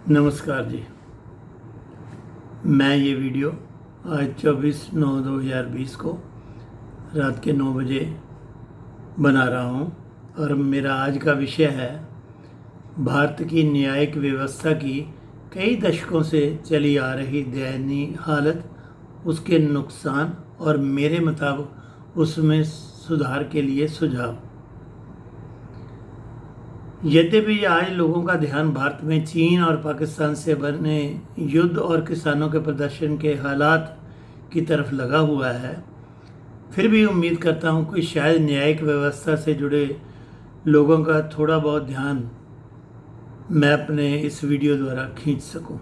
नमस्कार जी। मैं ये वीडियो आज 24/9/2020 को रात के 9 बजे बना रहा हूँ और मेरा आज का विषय है भारत की न्यायिक व्यवस्था की कई दशकों से चली आ रही दयनीय हालत, उसके नुकसान और मेरे मुताबिक उसमें सुधार के लिए सुझाव। यद्यपि आज लोगों का ध्यान भारत में चीन और पाकिस्तान से बने युद्ध और किसानों के प्रदर्शन के हालात की तरफ लगा हुआ है, फिर भी उम्मीद करता हूं कि शायद न्यायिक व्यवस्था से जुड़े लोगों का थोड़ा बहुत ध्यान मैं अपने इस वीडियो द्वारा खींच सकूं।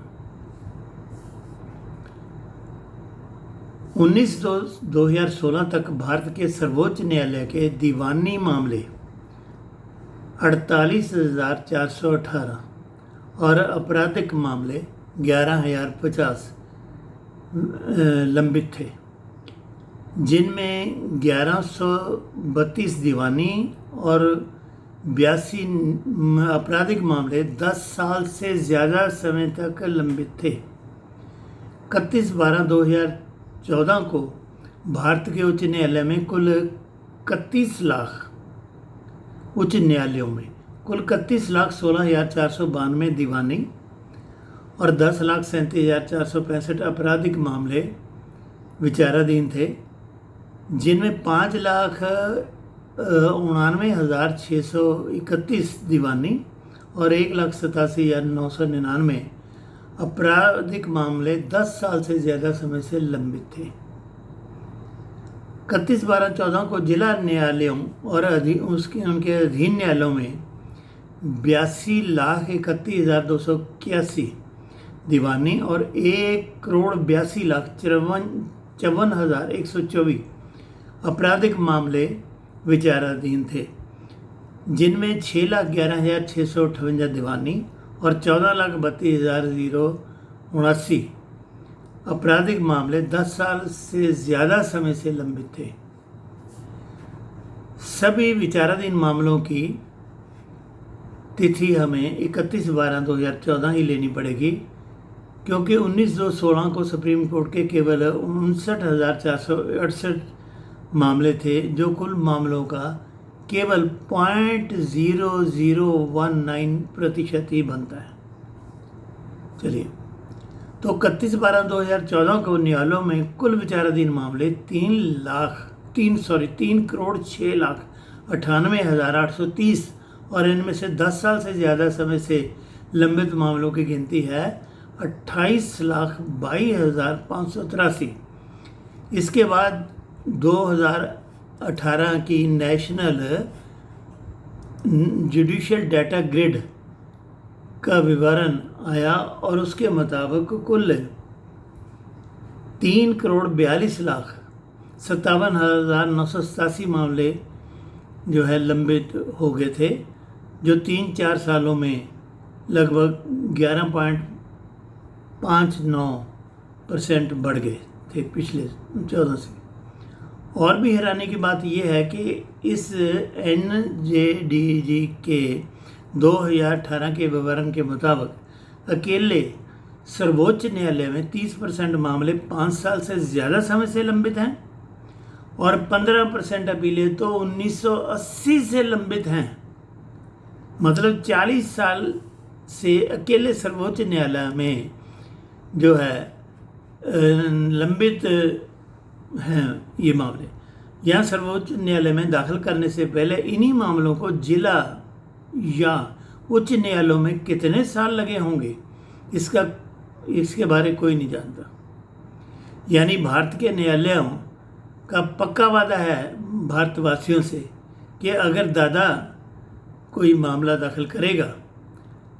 19/2/2016 तक भारत के सर्वोच्च न्यायालय के दीवानी मामले 48,418 और आपराधिक मामले 11,050 लंबित थे, जिनमें 1132 दीवानी और 82 आपराधिक मामले 10 साल से ज़्यादा समय तक लंबित थे। 31/12/2014 को भारत के उच्च न्यायालय में कुल 31,16,492 दीवानी और 10,37,465 आपराधिक मामले विचाराधीन थे, जिनमें 5,99,631 दीवानी और 1,87,999 आपराधिक मामले 10 साल से ज़्यादा समय से लंबित थे। 31/12/14 को जिला न्यायालयों और उनके अधीन न्यायालयों में 82,31,281 दीवानी और 1,82,54,124 आपराधिक मामले विचाराधीन थे, जिनमें 6,11,658 दीवानी और 14,32,079 आपराधिक मामले 10 साल से ज़्यादा समय से लंबित थे। सभी विचाराधीन मामलों की तिथि हमें 31/12/2014 ही लेनी पड़ेगी, क्योंकि 19/2/16 को सुप्रीम कोर्ट के केवल 59,468 मामले थे, जो कुल मामलों का केवल 0.0019% ही बनता है। चलिए, तो 31/12/2014 को न्यायालयों में कुल विचाराधीन मामले 3,06,98,830 और इनमें से 10 साल से ज़्यादा समय से लंबित मामलों की गिनती है 28,22,583। इसके बाद 2018 की नेशनल जुडिशियल डाटा ग्रिड का विवरण आया और उसके मुताबिक कुल 3,42,57,987 मामले जो है लंबित हो गए थे, जो 3-4 सालों में लगभग 11.59% बढ़ गए थे पिछले 14 से। और भी हैरानी की बात यह है कि इस NJDG के 2018 के विवरण के मुताबिक अकेले सर्वोच्च न्यायालय में 30% मामले 5 साल से ज़्यादा समय से लंबित हैं और 15% अपीलें तो 1980 से लंबित हैं। मतलब 40 साल से अकेले सर्वोच्च न्यायालय में जो है लंबित हैं ये मामले। यहाँ सर्वोच्च न्यायालय में दाखिल करने से पहले इन्हीं मामलों को जिला या उच्च न्यायालयों में कितने साल लगे होंगे, इसके बारे कोई नहीं जानता। यानी भारत के न्यायालयों का पक्का वादा है भारतवासियों से कि अगर दादा कोई मामला दाखिल करेगा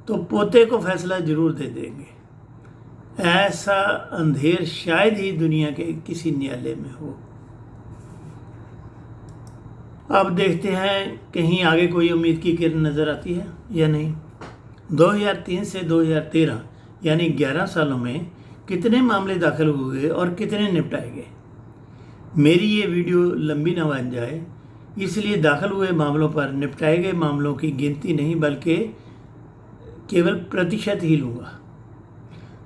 तो पोते को फैसला जरूर दे देंगे। ऐसा अंधेर शायद ही दुनिया के किसी न्यायालय में हो। अब देखते हैं कहीं आगे कोई उम्मीद की किरण नज़र आती है या नहीं। 2003 से 2013 यानी 11 सालों में कितने मामले दाखिल हुए और कितने निपटाए गए। मेरी ये वीडियो लंबी न बन जाए, इसलिए दाखिल हुए मामलों पर निपटाए गए मामलों की गिनती नहीं बल्कि केवल प्रतिशत ही लूँगा।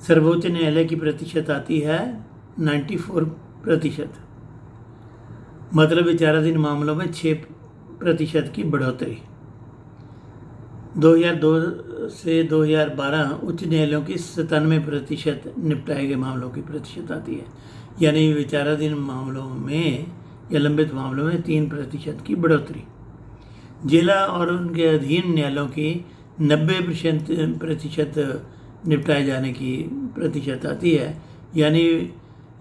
सर्वोच्च न्यायालय की प्रतिशत आती है 94%। मतलब विचाराधीन मामलों में 6% की बढ़ोतरी। 2002 से 2012 उच्च न्यायालयों की 97% निपटाए गए मामलों की प्रतिशत आती है, यानी विचाराधीन मामलों में या लंबित मामलों में 3% की बढ़ोतरी। जिला और उनके अधीन न्यायालयों की 90% निपटाए जाने की प्रतिशत आती है, यानी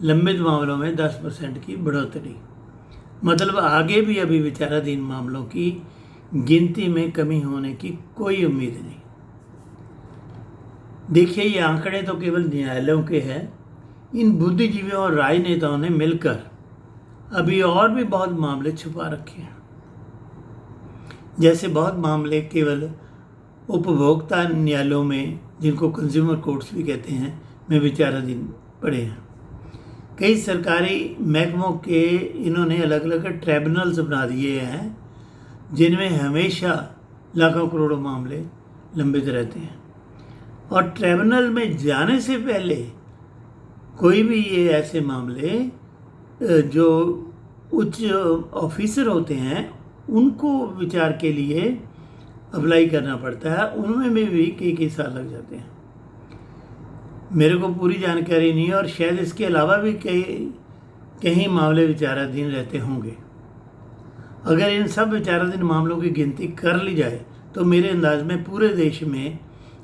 लंबित मामलों में 10% की बढ़ोतरी। मतलब आगे भी अभी विचाराधीन मामलों की गिनती में कमी होने की कोई उम्मीद नहीं। देखिए, ये आंकड़े तो केवल न्यायालयों के हैं। इन बुद्धिजीवियों और राजनेताओं ने मिलकर अभी और भी बहुत मामले छुपा रखे हैं। जैसे बहुत मामले केवल उपभोक्ता न्यायालयों में, जिनको कंज्यूमर कोर्ट्स भी कहते हैं, में विचाराधीन पड़े हैं। कई सरकारी महकमों के इन्होंने अलग अलग ट्राइब्यूनल्स बना दिए हैं, जिनमें हमेशा लाखों करोड़ों मामले लंबित रहते हैं। और ट्राइब्यूनल में जाने से पहले कोई भी ये ऐसे मामले जो उच्च ऑफिसर होते हैं उनको विचार के लिए अप्लाई करना पड़ता है, उनमें भी कई साल लग जाते हैं। मेरे को पूरी जानकारी नहीं है, और शायद इसके अलावा भी कहीं मामले विचाराधीन रहते होंगे। अगर इन सब विचाराधीन मामलों की गिनती कर ली जाए तो मेरे अंदाज में पूरे देश में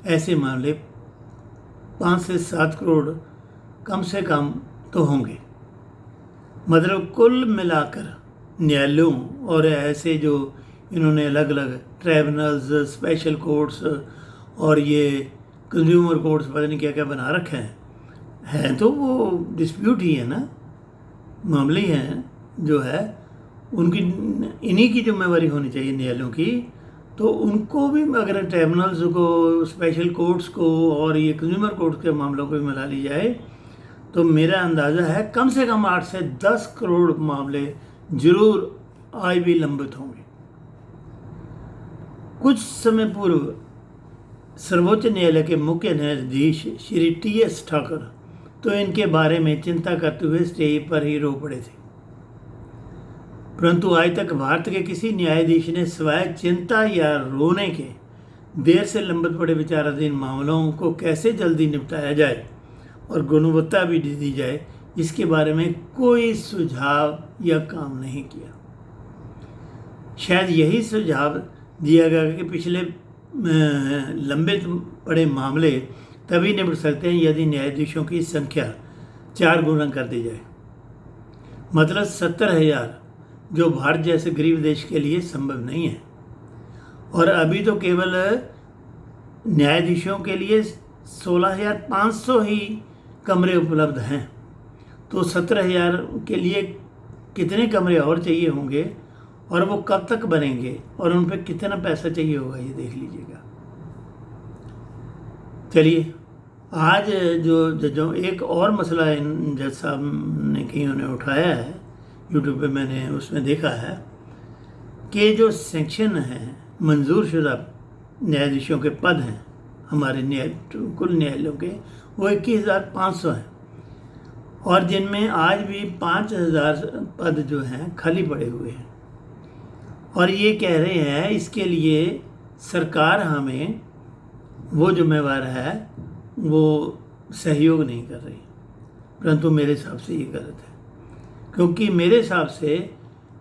ऐसे मामले 5 से 7 करोड़ कम से कम तो होंगे। मतलब कुल मिलाकर न्यायालयों और ऐसे जो इन्होंने अलग अलग ट्राइब्यूनल्स, स्पेशल कोर्ट्स और ये कंज्यूमर कोर्ट्स पता नहीं क्या क्या बना रखे हैं तो वो डिस्प्यूट ही है ना, मामले ही हैं जो है उनकी, इन्हीं की जिम्मेवारी होनी चाहिए न्यायालयों की। तो उनको भी अगर ट्राइब्यूनल्स को, स्पेशल कोर्ट्स को और ये कंज्यूमर कोर्ट्स के मामलों को भी मिला ली जाए तो मेरा अंदाज़ा है कम से कम 8 से 10 करोड़ मामले जरूर आज भी लंबित होंगे। कुछ समय पूर्व सर्वोच्च न्यायालय के मुख्य न्यायाधीश श्री TS ठाकुर तो इनके बारे में चिंता करते हुए स्टेज पर ही रो पड़े थे, परंतु आज तक भारत के किसी न्यायाधीश ने सिवाय चिंता या रोने के देर से लंबित पड़े विचाराधीन मामलों को कैसे जल्दी निपटाया जाए और गुणवत्ता भी दी जाए, इसके बारे में कोई सुझाव या काम नहीं किया। शायद यही सुझाव दिया गया कि पिछले लंबित पड़े मामले तभी निपट सकते हैं यदि न्यायाधीशों की संख्या 4 गुना कर दी जाए। मतलब 70,000, जो भारत जैसे गरीब देश के लिए संभव नहीं है। और अभी तो केवल न्यायाधीशों के लिए 16,500 ही कमरे उपलब्ध हैं, तो 17,000 के लिए कितने कमरे और चाहिए होंगे और वो कब तक बनेंगे और उन पर कितना पैसा चाहिए होगा, ये देख लीजिएगा। चलिए, आज जो एक और मसला इन जज साहब ने कहीं ने उठाया है, यूट्यूब पे मैंने उसमें देखा है कि जो सेक्शन हैं मंजूर शुदा न्यायाधीशों के पद हैं हमारे कुल न्यायालयों के, वो 21,500 हैं, और जिनमें आज भी 5,000 पद जो हैं खाली पड़े हुए हैं। और ये कह रहे हैं इसके लिए सरकार हमें वो जिम्मेवार है, वो सहयोग नहीं कर रही। परंतु मेरे हिसाब से ये गलत है, क्योंकि मेरे हिसाब से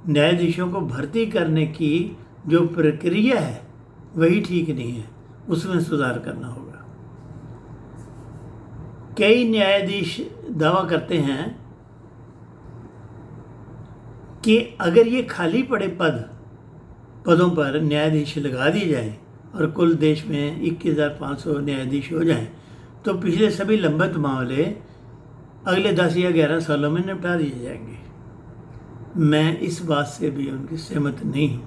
न्यायाधीशों को भर्ती करने की जो प्रक्रिया है वही ठीक नहीं है, उसमें सुधार करना होगा। कई न्यायाधीश दावा करते हैं कि अगर ये खाली पड़े पदों पर न्यायाधीश लगा दिए जाएं और कुल देश में 21,500 न्यायाधीश हो जाएं तो पिछले सभी लंबित मामले अगले 10 या 11 सालों में निपटा दिए जाएंगे। मैं इस बात से भी उनकी सहमत नहीं हूँ।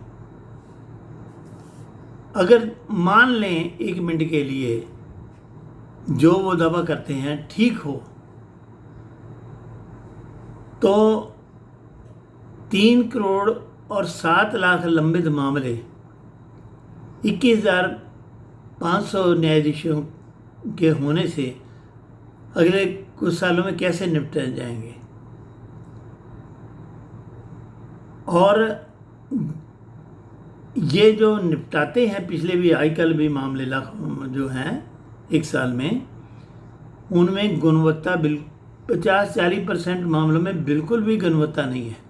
अगर मान लें 1 मिनट के लिए जो वो दावा करते हैं ठीक हो, तो 3 करोड़ और 7 लाख लंबित मामले 21,500 न्यायाधीशों के होने से अगले कुछ सालों में कैसे निपटे जाएंगे। और ये जो निपटाते हैं पिछले भी आजकल भी मामले लाखों जो हैं एक साल में, उनमें गुणवत्ता 50-40% मामलों में बिल्कुल भी गुणवत्ता नहीं है।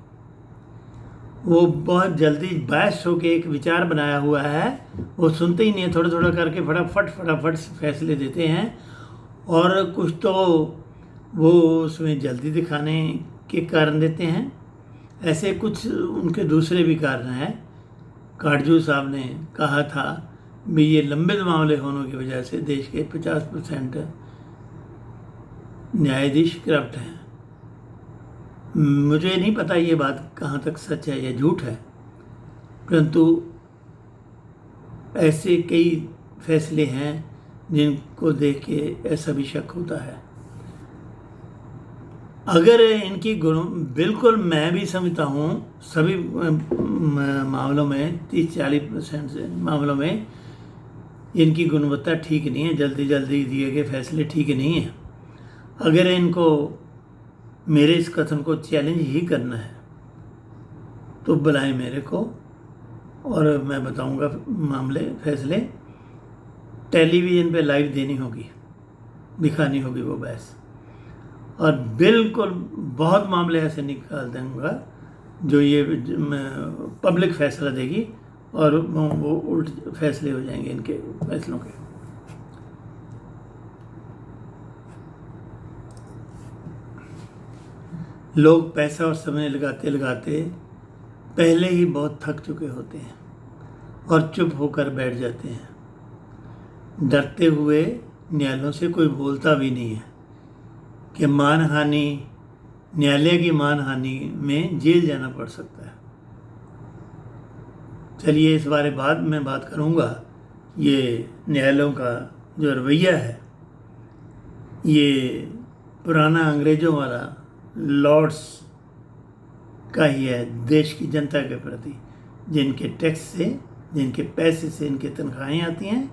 वो बहुत जल्दी बहस होकर एक विचार बनाया हुआ है, वो सुनते ही नहीं है, थोड़ा थोड़ा करके फटाफट फैसले देते हैं। और कुछ तो वो उसमें जल्दी दिखाने के कारण देते हैं। ऐसे कुछ उनके दूसरे भी कारण हैं। काटजू साहब ने कहा था भी ये लंबित मामले होने की वजह से देश के 50% न्यायाधीश करप्ट हैं। मुझे नहीं पता ये बात कहाँ तक सच है या झूठ है, परंतु ऐसे कई फैसले हैं जिनको देख के ऐसा भी शक होता है। अगर इनकी बिल्कुल मैं भी समझता हूँ सभी मामलों में 30-40% से मामलों में इनकी गुणवत्ता ठीक नहीं है, जल्दी जल्दी दिए गए फैसले ठीक नहीं हैं। अगर इनको मेरे इस कथन को चैलेंज ही करना है तो बुलाएं मेरे को, और मैं बताऊंगा मामले फैसले। टेलीविज़न पे लाइव देनी होगी, दिखानी होगी वो बहस, और बिल्कुल बहुत मामले ऐसे निकाल दूंगा जो ये पब्लिक फैसला देगी और वो उल्ट फैसले हो जाएंगे इनके फैसलों के। लोग पैसा और समय लगाते लगाते पहले ही बहुत थक चुके होते हैं और चुप होकर बैठ जाते हैं। डरते हुए न्यायालयों से कोई बोलता भी नहीं है कि मानहानि, न्यायालय की मानहानि में जेल जाना पड़ सकता है। चलिए इस बारे बाद में बात करूंगा। ये न्यायालयों का जो रवैया है ये पुराना अंग्रेज़ों वाला लॉर्ड्स का ही है, देश की जनता के प्रति, जिनके टैक्स से, जिनके पैसे से इनके तनख्वाहें आती हैं,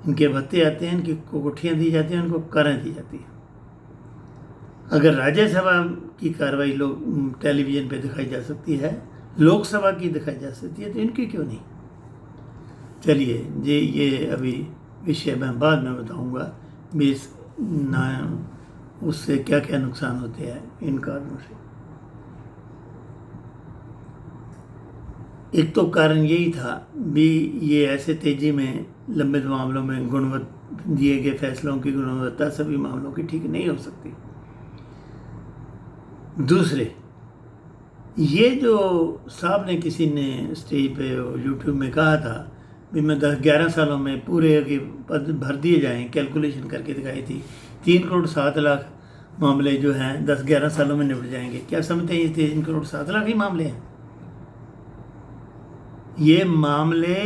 इनके भत्ते आते हैं, इनकी कोठियाँ दी जाती हैं, उनको करें दी जाती हैं। अगर राज्यसभा की कार्रवाई लोग टेलीविज़न पे दिखाई जा सकती है, लोकसभा की दिखाई जा सकती है, तो इनकी क्यों नहीं। चलिए ये अभी विषय मैं बाद में बताऊंगा भी उससे क्या क्या नुकसान होते हैं इन कारणों से। एक तो कारण यही था भी ये ऐसे तेज़ी में लंबित मामलों में दिए गए फैसलों की गुणवत्ता सभी मामलों की ठीक नहीं हो सकती। दूसरे, ये जो साहब ने किसी ने स्टेज पे यूट्यूब में कहा था भी मैं 10-11 सालों में पूरे के पद भर दिए जाएं, कैलकुलेशन करके दिखाई थी 3 करोड़ 7 लाख मामले जो हैं 10-11 सालों में निपट जाएंगे। क्या समझते हैं ये 3 करोड़ 7 लाख ही मामले हैं? ये मामले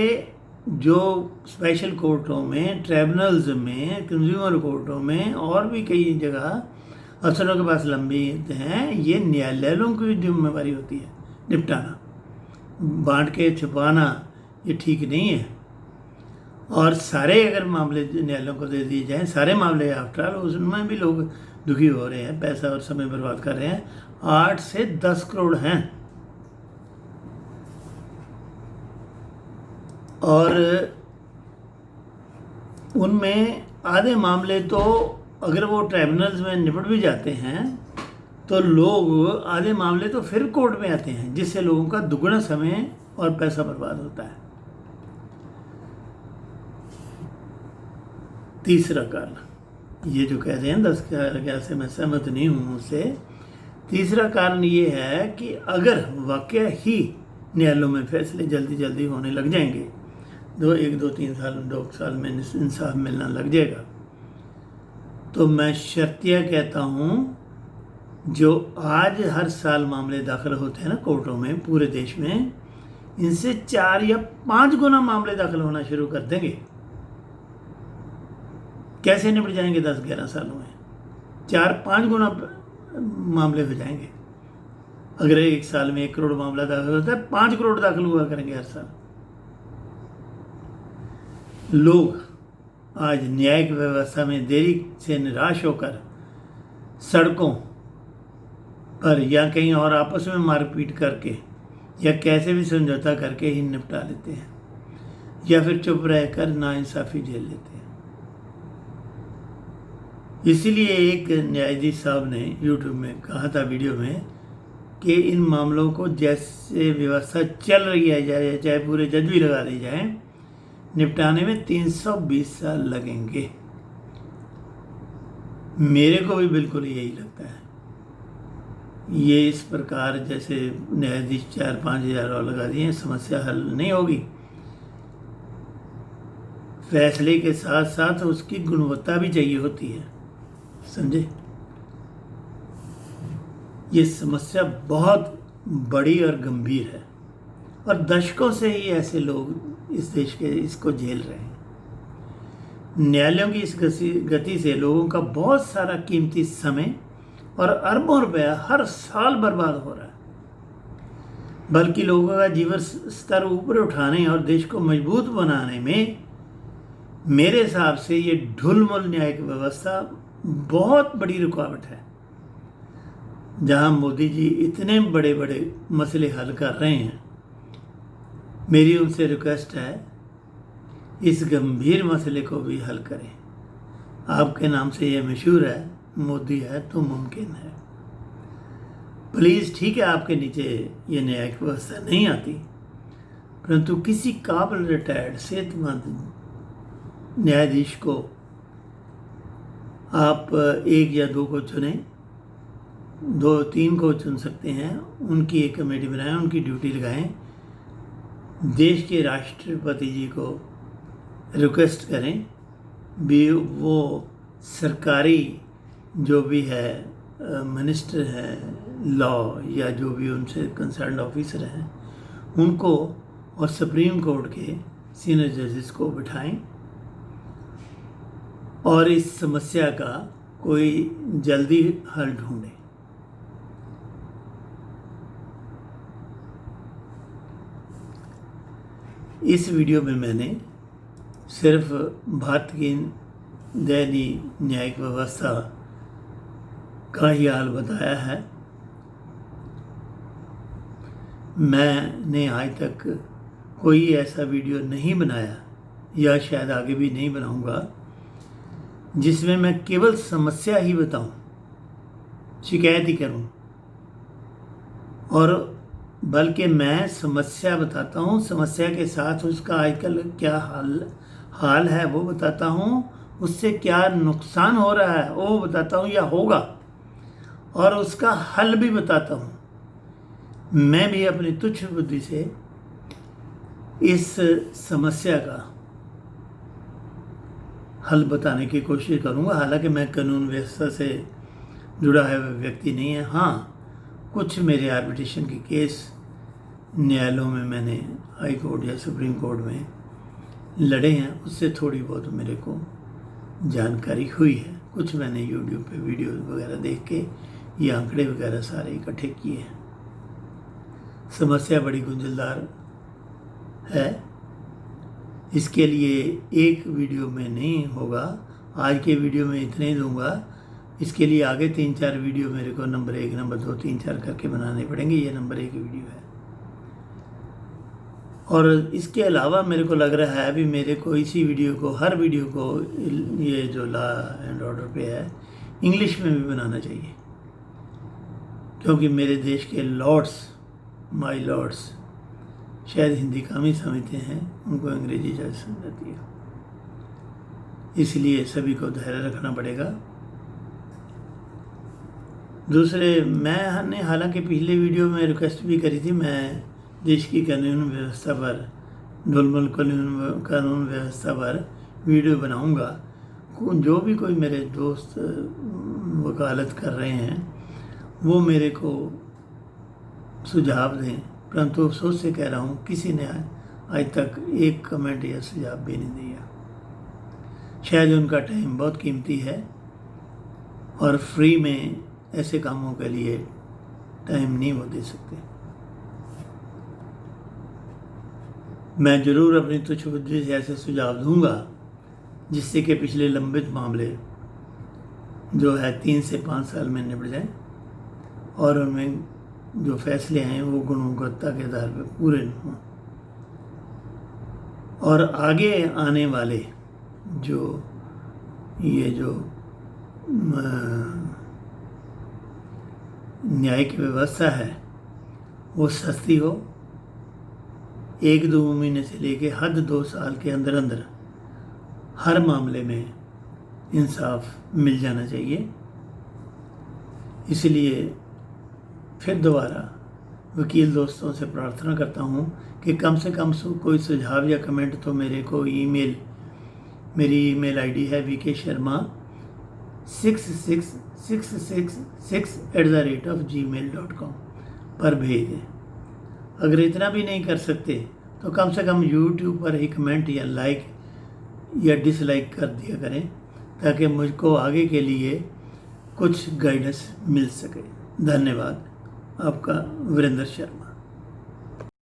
जो स्पेशल कोर्टों में, ट्राइब्यूनल्स में, कंज्यूमर कोर्टों में और भी कई जगह अफसरों के पास लंबित हैं, ये न्यायालयों की जिम्मेवारी होती है निपटाना। बांट के छुपाना ये ठीक नहीं है। और सारे अगर मामले न्यायालयों को दे दिए जाएं, सारे मामले आफ्टर ऑल, उसमें भी लोग दुखी हो रहे हैं, पैसा और समय बर्बाद कर रहे हैं। 8 से 10 करोड़ हैं, और उनमें आधे मामले तो अगर वो ट्राइब्यूनल्स में निपट भी जाते हैं तो लोग आधे मामले तो फिर कोर्ट में आते हैं, जिससे लोगों का दुगना समय और पैसा बर्बाद होता है। तीसरा कारण, ये जो कहते हैं 10 क्या से मैं सहमत नहीं हूँ उससे। तीसरा कारण ये है कि अगर वाकई ही न्यायालयों में फैसले जल्दी जल्दी होने लग जाएंगे, 2 साल में इंसाफ मिलना लग जाएगा, तो मैं शर्तिया कहता हूँ जो आज हर साल मामले दाखिल होते हैं ना कोर्टों में पूरे देश में, इनसे 4 या 5 गुना मामले दाखिल होना शुरू कर देंगे। कैसे निपट जाएंगे 10-11 सालों में? 4-5 गुना मामले हो जाएंगे। अगर एक साल में 1 करोड़ मामला दाखिल होता है, 5 करोड़ दाखिल हुआ करेंगे हर साल। लोग आज न्यायिक व्यवस्था में देरी से निराश होकर सड़कों पर या कहीं और आपस में मारपीट करके या कैसे भी समझौता करके ही निपटा लेते हैं, या फिर चुप रहकर नाइंसाफ़ी झेल लेते हैं। इसीलिए एक न्यायाधीश साहब ने यूट्यूब में कहा था वीडियो में कि इन मामलों को जैसे व्यवस्था चल रही है, चाहे पूरे जज भी लगा दी जाए, निपटाने में 320 साल लगेंगे। मेरे को भी बिल्कुल यही लगता है। ये इस प्रकार जैसे न्यायाधीश 4-5 हज़ार और लगा दिए, समस्या हल नहीं होगी। फैसले के साथ साथ उसकी गुणवत्ता भी चाहिए होती है, समझे। ये समस्या बहुत बड़ी और गंभीर है और दशकों से ही ऐसे लोग इस देश के इसको झेल रहे हैं। न्यायालयों की इस गति से लोगों का बहुत सारा कीमती समय और अरबों रुपया हर साल बर्बाद हो रहा है, बल्कि लोगों का जीवन स्तर ऊपर उठाने और देश को मजबूत बनाने में मेरे हिसाब से ये ढुलमुल न्यायिक व्यवस्था बहुत बड़ी रुकावट है। जहां मोदी जी इतने बड़े बड़े मसले हल कर रहे हैं, मेरी उनसे रिक्वेस्ट है इस गंभीर मसले को भी हल करें। आपके नाम से ये मशहूर है, मोदी है तो मुमकिन है। प्लीज़, ठीक है आपके नीचे ये न्यायिक व्यवस्था नहीं आती, परंतु किसी काबिल रिटायर्ड सेहतमंद न्यायाधीश को आप 1 या 2 को चुनें, 2-3 को चुन सकते हैं, उनकी एक कमेटी बनाएं, उनकी ड्यूटी लगाएं, देश के राष्ट्रपति जी को रिक्वेस्ट करें भी वो सरकारी जो भी है मिनिस्टर हैं लॉ या जो भी उनसे कंसर्न ऑफिसर हैं उनको और सुप्रीम कोर्ट के सीनियर जजेस को बिठाएं और इस समस्या का कोई जल्दी हल ढूंढें। इस वीडियो में मैंने सिर्फ भारत की दयनीय न्यायिक व्यवस्था का ही हाल बताया है। मैंने आज तक कोई ऐसा वीडियो नहीं बनाया या शायद आगे भी नहीं बनाऊंगा जिसमें मैं केवल समस्या ही बताऊं, शिकायत ही करूं, और बल्कि मैं समस्या बताता हूं, समस्या के साथ उसका आजकल क्या हाल है वो बताता हूं, उससे क्या नुकसान हो रहा है वो बताता हूं या होगा, और उसका हल भी बताता हूं। मैं भी अपनी तुच्छ बुद्धि से इस समस्या का हल बताने की कोशिश करूंगा। हालांकि मैं कानून व्यवस्था से जुड़ा है व्यक्ति नहीं है। हाँ, कुछ मेरे आर्बिट्रेशन के केस न्यायालयों में मैंने हाई कोर्ट या सुप्रीम कोर्ट में लड़े हैं, उससे थोड़ी बहुत मेरे को जानकारी हुई है। कुछ मैंने यूट्यूब पे वीडियो वगैरह देख के ये आंकड़े वगैरह सारे इकट्ठे किए हैं। समस्या बड़ी गुंझलदार है, इसके लिए एक वीडियो में नहीं होगा। आज के वीडियो में इतने ही दूंगा, इसके लिए आगे 3-4 वीडियो मेरे को नंबर 1, नंबर 2, 3-4 करके बनाने पड़ेंगे। ये नंबर 1 वीडियो है। और इसके अलावा मेरे को लग रहा है अभी मेरे को इसी वीडियो को, हर वीडियो को, ये जो लॉ एंड ऑर्डर पे है, इंग्लिश में भी बनाना चाहिए, क्योंकि मेरे देश के लॉर्ड्स, माय लॉर्ड्स, शायद हिंदी कम ही समझते हैं, उनको अंग्रेजी ज़्यादा समझ आती है। इसलिए सभी को धैर्य रखना पड़ेगा। दूसरे, मैंने हालांकि पिछले वीडियो में रिक्वेस्ट भी करी थी, मैं देश की कानून व्यवस्था पर, ढुलमुल कानून व्यवस्था पर वीडियो बनाऊंगा। जो भी कोई मेरे दोस्त वकालत कर रहे हैं वो मेरे को सुझाव दें, परंतु अफसोस से कह रहा हूँ किसी ने आज तक एक कमेंट या सुझाव भी नहीं दिया। शायद उनका टाइम बहुत कीमती है और फ्री में ऐसे कामों के लिए टाइम नहीं वो दे सकते। मैं ज़रूर अपनी तुच्छ बुद्धि से ऐसे सुझाव दूंगा जिससे कि पिछले लंबित मामले जो है 3 से 5 साल में निपट जाए और उनमें जो फैसले हैं वो गुणवत्ता के आधार पर पूरे न हों, और आगे आने वाले जो न्यायिक व्यवस्था है वो सस्ती हो। 1-2 महीने से लेके हद 2 साल के अंदर अंदर हर मामले में इंसाफ मिल जाना चाहिए। इसलिए फिर दोबारा वकील दोस्तों से प्रार्थना करता हूँ कि कम से कम कोई सुझाव या कमेंट तो मेरी ईमेल आईडी है vk.sharma66666@gmail.com पर भेज दें। अगर इतना भी नहीं कर सकते तो कम से कम यूट्यूब पर ही कमेंट या लाइक या डिसलाइक कर दिया करें, ताकि मुझको आगे के लिए कुछ गाइडेंस मिल सके। धन्यवाद। आपका वीरेंद्र शर्मा।